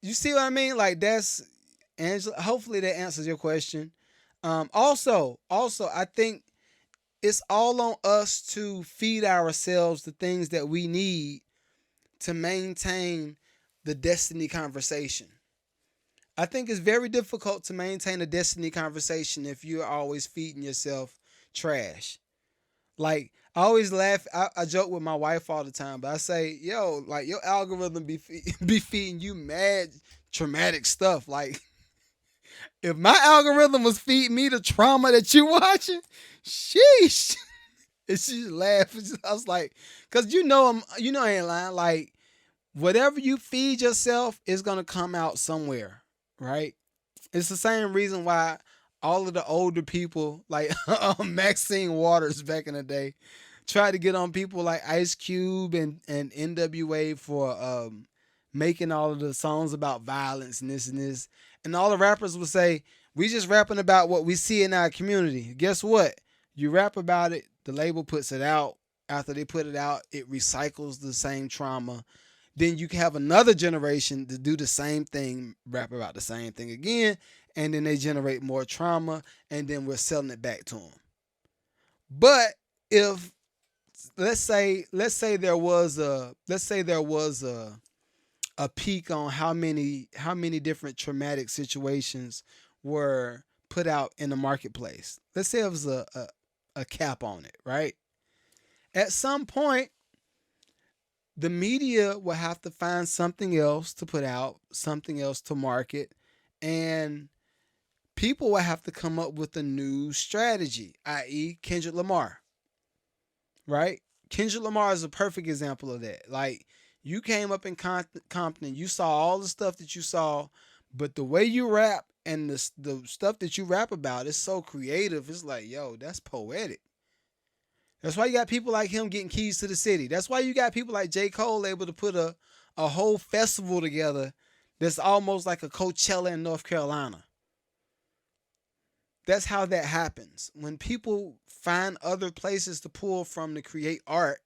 you see what I mean? Like, that's, Angela, hopefully that answers your question. Also, I think it's all on us to feed ourselves the things that we need to maintain the destiny conversation. I think it's very difficult to maintain a destiny conversation if you're always feeding yourself trash. Like, I always laugh. I joke with my wife all the time, but I say, "Yo, like, your algorithm be feeding you mad traumatic stuff. Like, if my algorithm was feeding me the trauma that you watching, sheesh." And she just laughed. I was like, "Cause I ain't lying. Like, whatever you feed yourself is gonna come out somewhere, right?" It's the same reason why all of the older people, like Maxine Waters back in the day, tried to get on people like Ice Cube and NWA for making all of the songs about violence and this and this. And all the rappers would say, "We just rapping about what we see in our community." Guess what? You rap about it, the label puts it out. After they put it out, it recycles the same trauma. Then you can have another generation to do the same thing, rap about the same thing again, and then they generate more trauma, and then we're selling it back to them. But if let's say there was a peak on how many different traumatic situations were put out in the marketplace. Let's say it was a cap on it, right? At some point, the media will have to find something else to put out, something else to market, and people will have to come up with a new strategy, i.e., Kendrick Lamar, right? Kendrick Lamar is a perfect example of that. Like, you came up in Compton, you saw all the stuff that you saw, but the way you rap and the stuff that you rap about is so creative. It's like, yo, that's poetic. That's why you got people like him getting keys to the city. That's why you got people like J. Cole able to put a whole festival together that's almost like a Coachella in North Carolina. That's how that happens. When people find other places to pull from to create art,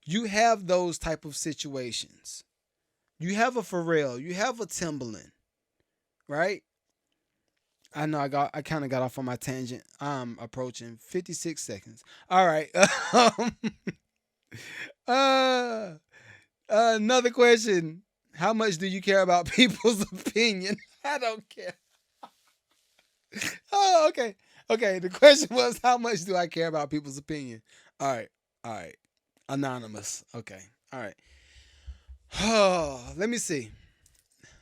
you have those type of situations. You have a Pharrell, you have a Timbaland, right? I know I kind of got off on my tangent. I'm approaching 56 seconds. All right. Another question. How much do you care about people's opinion? I don't care. Oh, okay. Okay. The question was, how much do I care about people's opinion? All right. All right. Anonymous. Okay. All right. Oh, let me see.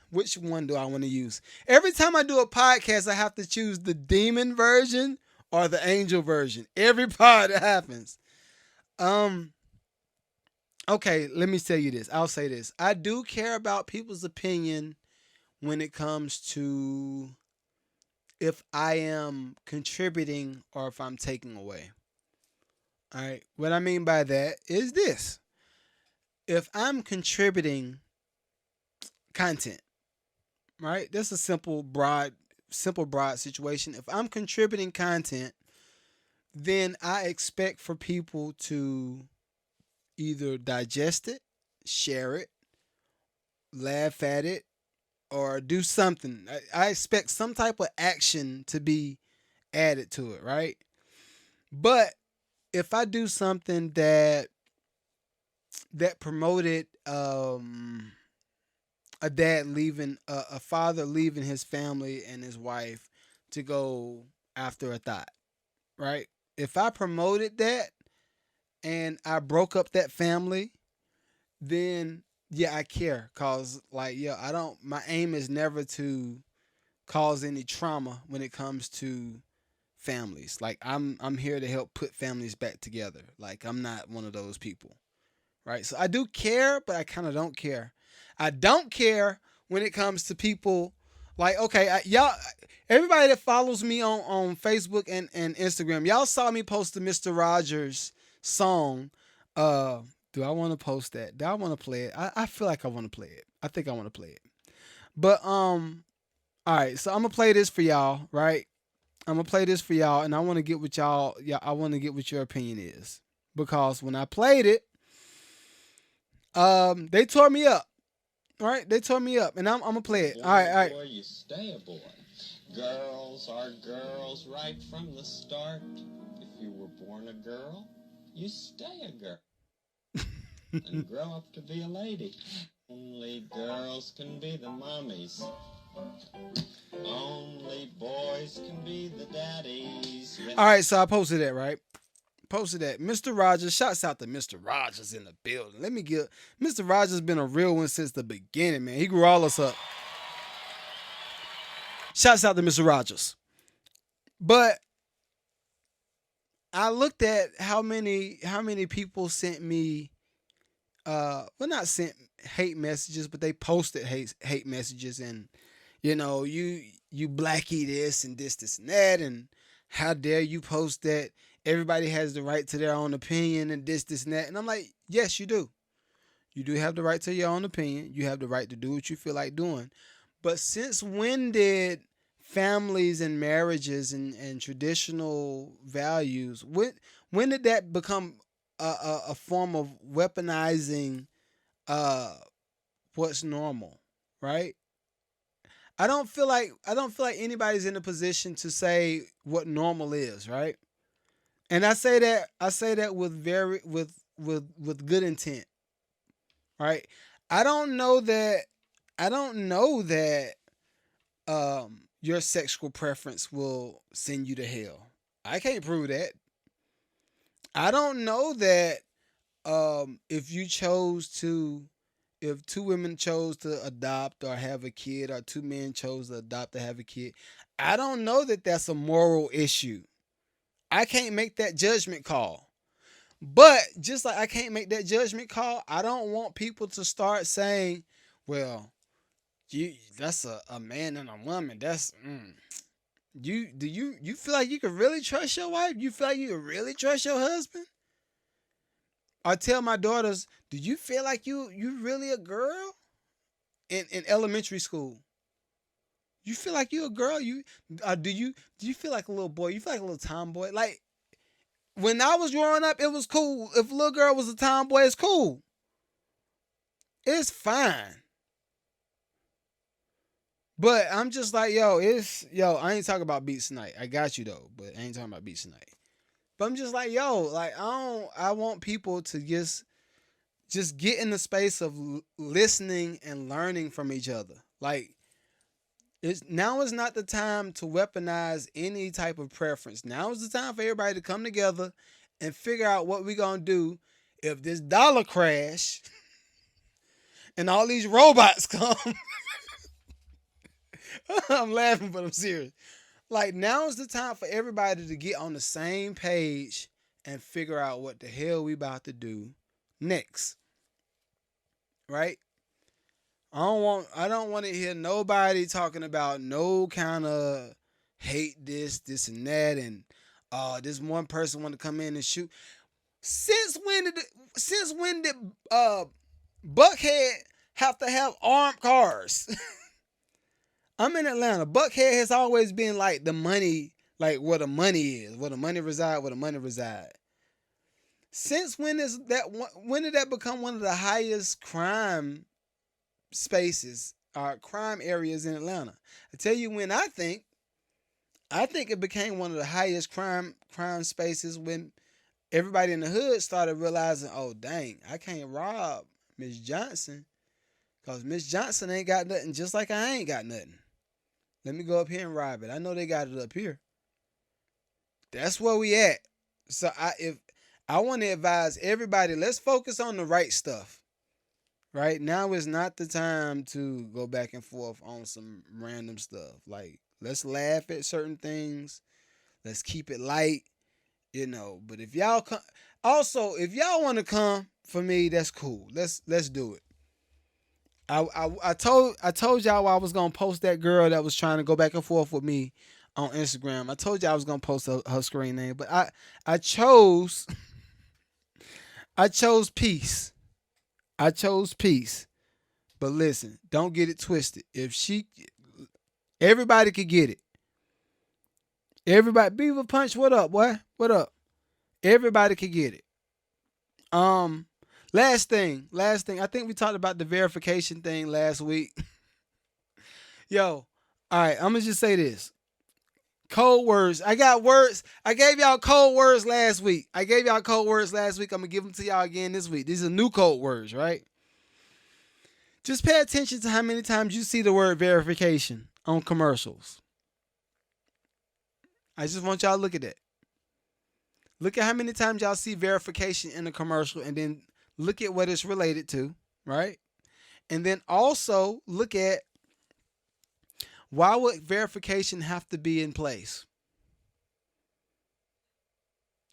Which one do I want to use? Every time I do a podcast, I have to choose the demon version or the angel version. Every pod it happens. Okay, let me tell you this. I'll say this. I do care about people's opinion when it comes to if I am contributing or if I'm taking away. All right. What I mean by that is this. If I'm contributing content, right? That's a simple broad situation. If I'm contributing content, then I expect for people to either digest it, share it, laugh at it, or do something. I expect some type of action to be added to it, right? But if I do something that promoted a dad leaving, a father leaving his family and his wife to go after a thought, right? If I promoted that and I broke up that family, then yeah, I care. Cause like, yeah, my aim is never to cause any trauma when it comes to families. Like I'm here to help put families back together. Like I'm not one of those people. Right? So I do care, but I kind of don't care. I don't care when it comes to people like, okay, y'all, everybody that follows me on Facebook and Instagram, y'all saw me post the Mr. Rogers song. Do I want to post that? Do I want to play it? I feel like I want to play it. I think I want to play it. But all right, so I'm gonna play this for y'all, right? I'm gonna play this for y'all, and I want to get what y'all. Yeah, I want to get what your opinion is, because when I played it, they tore me up. All right, they tore me up, and I'm gonna play it. All right. Boy, you stay a boy. Girls are girls right from the start. If you were born a girl, you stay a girl and grow up to be a lady. Only girls can be the mommies. Only boys can be the daddies. Yes. All right, so I posted that, right? Posted that. Mr. Rogers, shouts out to Mr. Rogers in the building. Let me give Mr. Rogers been a real one since the beginning, man. He grew all us up. Shouts out to Mr. Rogers. But I looked at how many people sent me not sent hate messages, but they posted hate messages, and you know, you blackie this and this and that, and how dare you post that? Everybody has the right to their own opinion and this and that. And I'm like, yes, you do. You do have the right to your own opinion. You have the right to do what you feel like doing. But since when did families and marriages and traditional values, when did that become a form of weaponizing what's normal, right? I don't feel like anybody's in a position to say what normal is, right? And I say that with good intent, right? I don't know that your sexual preference will send you to hell. I can't prove that. I don't know that if you chose to if two women chose to adopt or have a kid, or two men chose to adopt or have a kid, I don't know that that's a moral issue. I can't make that judgment call. But just like I can't make that judgment call, I don't want people to start saying, well, that's a man and a woman. That's you feel like you can really trust your wife? You feel like you can really trust your husband? I tell my daughters, do you feel like you really a girl in elementary school? You feel like you a girl? Do you feel like a little boy? You feel like a little tomboy? Like when I was growing up, it was cool. If a little girl was a tomboy, it's cool. It's fine. But I'm just like, I ain't talking about beats tonight. I got you though, but I ain't talking about beats tonight. But I'm just like, I want people to just get in the space of listening and learning from each other. Like, now is not the time to weaponize any type of preference. Now is the time for everybody to come together and figure out what we're going to do if this dollar crash and all these robots come. I'm laughing, but I'm serious. Like, now is the time for everybody to get on the same page and figure out what the hell we about to do next. Right? I don't want to hear nobody talking about no kind of hate this and that, and this one person want to come in and shoot. Since when did Buckhead have to have armed cars? I'm in Atlanta. Buckhead has always been like the money, like where the money is, where the money reside. Since when did that become one of the highest crime spaces or crime areas in Atlanta? I tell you when I think it became one of the highest crime spaces when everybody in the hood started realizing, oh dang, I can't rob Miss Johnson because Miss Johnson ain't got nothing, just like I ain't got nothing. Let me go up here and rob it. I know they got it up here. That's where we at. So I want to advise everybody, let's focus on the right stuff. Right now is not the time to go back and forth on some random stuff. Like, let's laugh at certain things. Let's keep it light, But if y'all if y'all want to come for me, that's cool. Let's do it. I told y'all I was gonna post that girl that was trying to go back and forth with me on Instagram. I told y'all I was gonna post her screen name, but I chose peace. I chose peace. But listen, don't get it twisted. Everybody could get it. Everybody, Beaver Punch, what up, boy? What up? Everybody could get it. Last thing. I think we talked about the verification thing last week. Yo, all right, I'm gonna just say this. Code words. I got words. I gave y'all code words last week. I'm gonna give them to y'all again this week. These are new code words, right? Just pay attention to how many times you see the word verification on commercials. I just want y'all to look at that. Look at how many times y'all see verification in a commercial, and then look at what it's related to, right? And then also look at, why would verification have to be in place?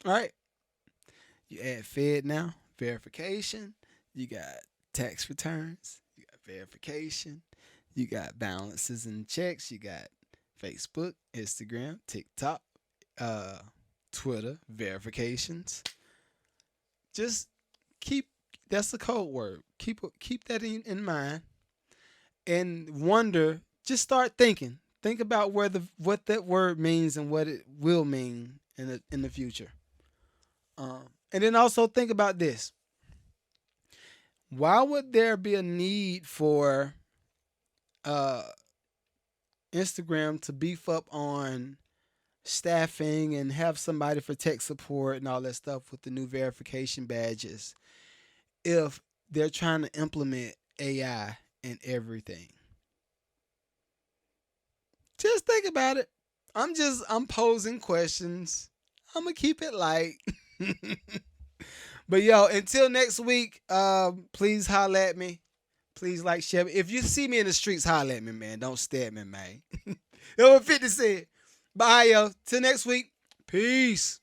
All right. You add Fed now, verification. You got tax returns. You got verification. You got balances and checks. You got Facebook, Instagram, TikTok, Twitter, verifications. Just that's the code word. Keep that in mind, and wonder. Just start thinking. Think about what that word means and what it will mean in the future. And then also think about this. Why would there be a need for Instagram to beef up on staffing and have somebody for tech support and all that stuff with the new verification badges if they're trying to implement AI in everything? Just think about it. I'm posing questions. I'm going to keep it light. But yo, until next week, please holler at me. Please like, share. If you see me in the streets, holler at me, man. Don't stare at me, man. That's what 50 said. Bye, yo. Till next week. Peace.